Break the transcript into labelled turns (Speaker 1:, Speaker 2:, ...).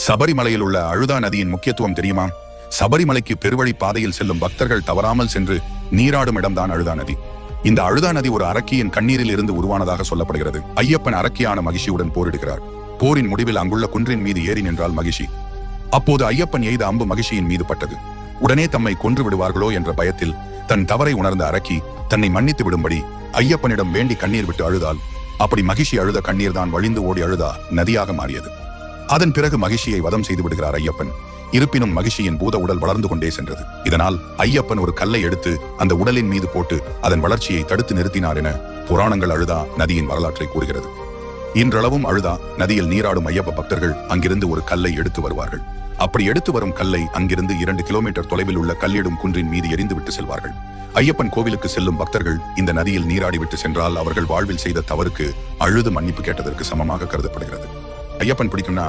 Speaker 1: சபரிமலையில் உள்ள அழுதா நதியின் முக்கியத்துவம் தெரியுமா? சபரிமலைக்கு பெருவழி பாதையில் செல்லும் பக்தர்கள் தவறாமல் சென்று நீராடும் இடம்தான் அழுதா நதி. இந்த அழுதா நதி ஒரு அரக்கியின் கண்ணீரில் இருந்து உருவானதாக சொல்லப்படுகிறது. ஐயப்பன் அரக்கியான மகிஷியுடன் போரிடுகிறார். போரின் முடிவில் அங்குள்ள குன்றின் மீது ஏறி நின்றாள் மகிஷி. அப்போது ஐயப்பன் எய்த அம்பு மகிஷியின் மீது பட்டது. உடனே தம்மை கொன்று விடுவார்களோ என்ற பயத்தில் தன் தவறை உணர்ந்த அரக்கி தன்னை மன்னித்து விடும்படி ஐயப்பனிடம் வேண்டி கண்ணீர் விட்டு அழுதாள். அப்படி மகிஷி அழுத கண்ணீர் தான் வழிந்து ஓடி அழுதா நதியாக மாறியது. அதன் பிறகு மகிஷியை வதம் செய்து விடுகிறார் ஐயப்பன். இருப்பினும் மகிஷியின் பூத உடல் வளர்ந்து கொண்டே சென்றது. இதனால் ஐயப்பன் ஒரு கல்லை எடுத்து அந்த உடலின் மீது போட்டு அதன் வளர்ச்சியை தடுத்து நிறுத்தினார் என புராணங்கள் அழுதா நதியின் வரலாற்றை கூறுகிறது. இன்றளவும் அழுதா நதியில் நீராடும் ஐயப்ப பக்தர்கள் அங்கிருந்து ஒரு கல்லை எடுத்து வருவார்கள். அப்படி எடுத்து வரும் கல்லை அங்கிருந்து 2 கிலோமீட்டர் தொலைவில் உள்ள கல்லிடும் குன்றின் மீது எரிந்துவிட்டு செல்வார்கள். ஐயப்பன் கோவிலுக்கு செல்லும் பக்தர்கள் இந்த நதியில் நீராடிவிட்டு சென்றால் அவர்கள் வாழ்வில் செய்த தவறுக்கு அழுது மன்னிப்பு கேட்டதற்கு சமமாக கருதப்படுகிறது. ஐயப்பன் பிடிக்கும்னா